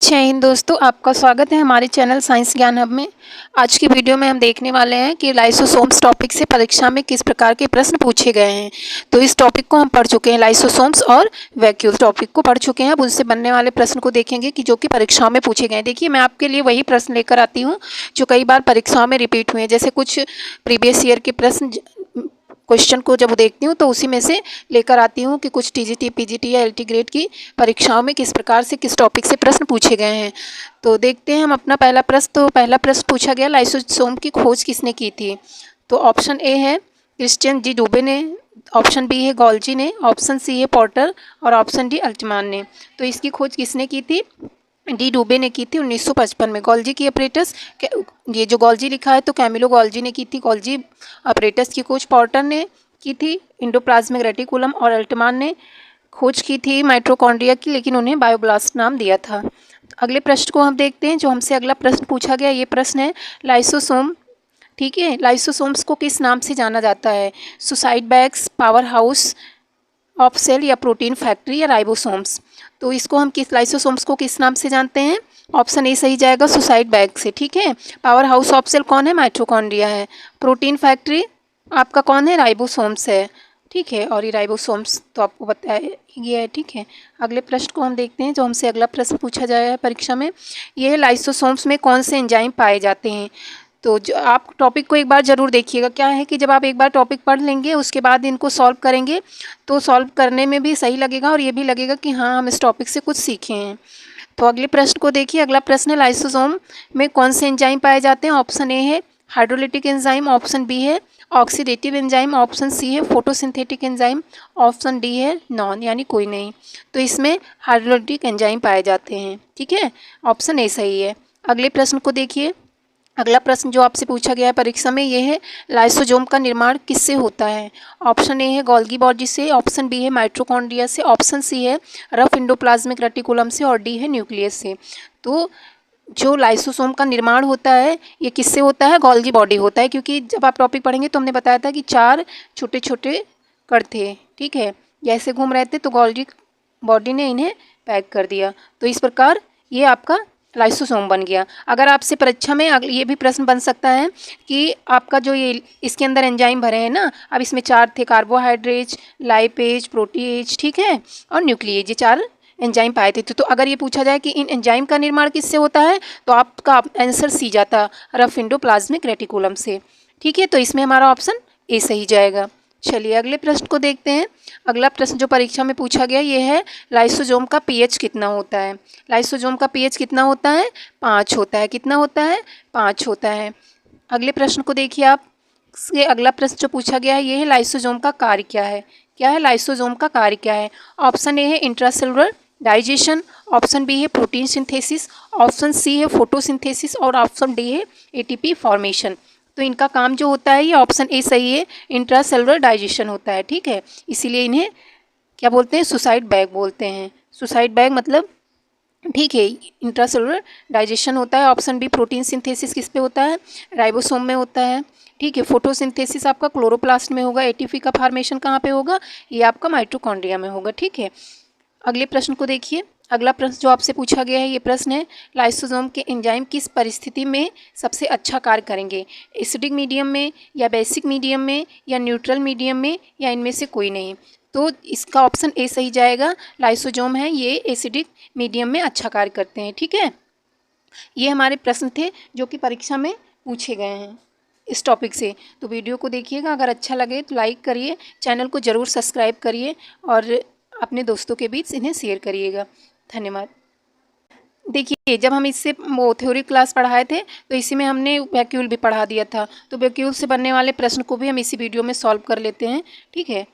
जय हिंद दोस्तों, आपका स्वागत है हमारे चैनल साइंस ज्ञान हब में। आज की वीडियो में हम देखने वाले हैं कि लाइसोसोम्स टॉपिक से परीक्षा में किस प्रकार के प्रश्न पूछे गए हैं। तो इस टॉपिक को हम पढ़ चुके हैं, लाइसोसोम्स और वैक्यूल टॉपिक को पढ़ चुके हैं। अब उनसे बनने वाले प्रश्न को देखेंगे कि जो कि परीक्षाओं में पूछे गए हैं। देखिए, मैं आपके लिए वही प्रश्न लेकर आती हूँ जो कई बार परीक्षाओं में रिपीट हुए हैं। जैसे कुछ प्रीवियस ईयर के प्रश्न क्वेश्चन को जब देखती हूँ तो उसी में से लेकर आती हूँ कि कुछ टीजीटी, पीजीटी या एलटी ग्रेड की परीक्षाओं में किस प्रकार से किस टॉपिक से प्रश्न पूछे गए हैं। तो देखते हैं हम अपना पहला प्रश्न। तो पहला प्रश्न पूछा गया, लाइसोसोम की खोज किसने की थी। तो ऑप्शन ए है क्रिश्चियन जी डूबे ने, ऑप्शन बी है गॉल्जी ने, ऑप्शन सी है पोर्टर और ऑप्शन डी अल्टमान ने। तो इसकी खोज किसने की थी? डी डूबे ने की थी 1955 में। गॉल्जी की अपरेटस, ये जो गॉल्जी लिखा है तो कैमिलो गॉल्जी ने की थी गॉल्जी अपरेटस की खोज। पोर्टर ने की थी इंडोप्लाज्मिक रेटिकुलम और अल्टमान ने खोज की थी माइटोकॉन्ड्रिया की, लेकिन उन्हें बायोब्लास्ट नाम दिया था। अगले प्रश्न को हम देखते हैं। जो हमसे अगला प्रश्न पूछा गया, ये प्रश्न है लाइसोसोम, ठीक है, लाइसोसोम्स को किस नाम से जाना जाता है? Suicide bags, power house of cell या प्रोटीन फैक्ट्री या राइबोसोम्स। तो इसको हम किस लाइसोसोम्स को किस नाम से जानते हैं? ऑप्शन ए सही जाएगा, सुसाइड बैग से, ठीक है। पावर हाउस ऑफ सेल कौन है? माइटोकॉन्ड्रिया है। प्रोटीन फैक्ट्री आपका कौन है? राइबोसोम्स है, ठीक है। और ये राइबोसोम्स तो आपको बताया ये है, ठीक है। अगले प्रश्न को हम देखते हैं। जो हमसे अगला प्रश्न पूछा जाएगा है परीक्षा में, ये है लाइसोसोम्स में कौन से एंजाइम पाए जाते हैं। तो जो आप टॉपिक को एक बार ज़रूर देखिएगा। क्या है कि जब आप एक बार टॉपिक पढ़ लेंगे उसके बाद इनको सॉल्व करेंगे तो सॉल्व करने में भी सही लगेगा और ये भी लगेगा कि हाँ, हम इस टॉपिक से कुछ सीखे हैं। तो अगले प्रश्न को देखिए। अगला प्रश्न है लाइसोसोम में कौन से एंजाइम पाए जाते हैं। ऑप्शन ए है हाइड्रोलिटिक एंजाइम, ऑप्शन बी है ऑक्सीडेटिव एंजाइम, ऑप्शन सी है फोटोसिंथेटिक एंजाइम, ऑप्शन डी है नॉन, यानी कोई नहीं। तो इसमें हाइड्रोलिटिक एंजाइम पाए जाते हैं, ठीक है। ऑप्शन ए सही है। अगले प्रश्न को देखिए। अगला प्रश्न जो आपसे पूछा गया है परीक्षा में, ये है लाइसोसोम का निर्माण किससे होता है। ऑप्शन ए है गोल्गी बॉडी से, ऑप्शन बी है माइटोकॉन्ड्रिया से, ऑप्शन सी है रफ इंडोप्लाज्मिक रेटिकुलम से और डी है न्यूक्लियस से। तो जो लाइसोसोम का निर्माण होता है ये किससे होता है? गोल्गी बॉडी होता है, क्योंकि जब आप टॉपिक पढ़ेंगे तो हमने बताया था कि 4 छोटे छोटे कण थे, ठीक है, जैसे घूम रहे थे तो गोल्गी बॉडी ने इन्हें पैक कर दिया। तो इस प्रकार ये आपका लाइसोसोम बन गया। अगर आपसे परीक्षा में ये भी प्रश्न बन सकता है कि आपका जो ये इसके अंदर एंजाइम भरे हैं ना, अब इसमें 4 थे, कार्बोहाइड्रेट, लाइपेज, प्रोटीएज, ठीक है, और न्यूक्लिएज, ये 4 एंजाइम पाए थे। तो अगर ये पूछा जाए कि इन एंजाइम का निर्माण किससे होता है तो आपका आंसर सी जाता, रफ इंडोप्लाज्मिक रेटिकुलम से, ठीक है। तो इसमें हमारा ऑप्शन ए सही जाएगा। चलिए अगले प्रश्न को देखते हैं। अगला प्रश्न जो परीक्षा में पूछा गया ये है लाइसोसोम का पीएच कितना होता है। लाइसोसोम का पीएच कितना होता है? 5 होता है। कितना होता है? 5 होता है। अगले प्रश्न को देखिए आप। ये अगला प्रश्न जो पूछा गया है ये है लाइसोसोम का कार्य क्या है। क्या है लाइसोसोम का कार्य क्या है? ऑप्शन ए है इंट्रासेलुलर डाइजेशन, ऑप्शन बी है प्रोटीन सिंथेसिस, ऑप्शन सी है फोटोसिंथेसिस और ऑप्शन डी है एटीपी फॉर्मेशन। तो इनका काम जो होता है ये ऑप्शन ए सही है, इंट्रासेलुलर डाइजेशन होता है, ठीक है। इसीलिए इन्हें क्या बोलते हैं? सुसाइड बैग बोलते हैं। सुसाइड बैग मतलब, ठीक है, इंट्रासेलुलर डाइजेशन होता है। ऑप्शन बी प्रोटीन सिंथेसिस किस पे होता है? राइबोसोम में होता है, ठीक है। फोटोसिंथेसिस आपका क्लोरोप्लास्ट में होगा। एटीपी का फॉर्मेशन कहाँ पे होगा? ये आपका माइटोकॉन्ड्रिया में होगा, ठीक है। अगले प्रश्न को देखिए। अगला प्रश्न जो आपसे पूछा गया है ये प्रश्न है लाइसोसोम के एंजाइम किस परिस्थिति में सबसे अच्छा कार्य करेंगे। एसिडिक मीडियम में या बेसिक मीडियम में या न्यूट्रल मीडियम में या इनमें से कोई नहीं। तो इसका ऑप्शन ए सही जाएगा। लाइसोसोम है ये एसिडिक मीडियम में अच्छा कार्य करते हैं, ठीक है। ये हमारे प्रश्न थे जो कि परीक्षा में पूछे गए हैं इस टॉपिक से। तो वीडियो को देखिएगा, अगर अच्छा लगे तो लाइक करिए, चैनल को ज़रूर सब्सक्राइब करिए और अपने दोस्तों के बीच इन्हें शेयर करिएगा। धन्यवाद। देखिए, जब हम इससे वो थ्योरी क्लास पढ़ाए थे तो इसी में हमने वैक्यूल भी पढ़ा दिया था। तो वैक्यूल से बनने वाले प्रश्न को भी हम इसी वीडियो में सॉल्व कर लेते हैं, ठीक है।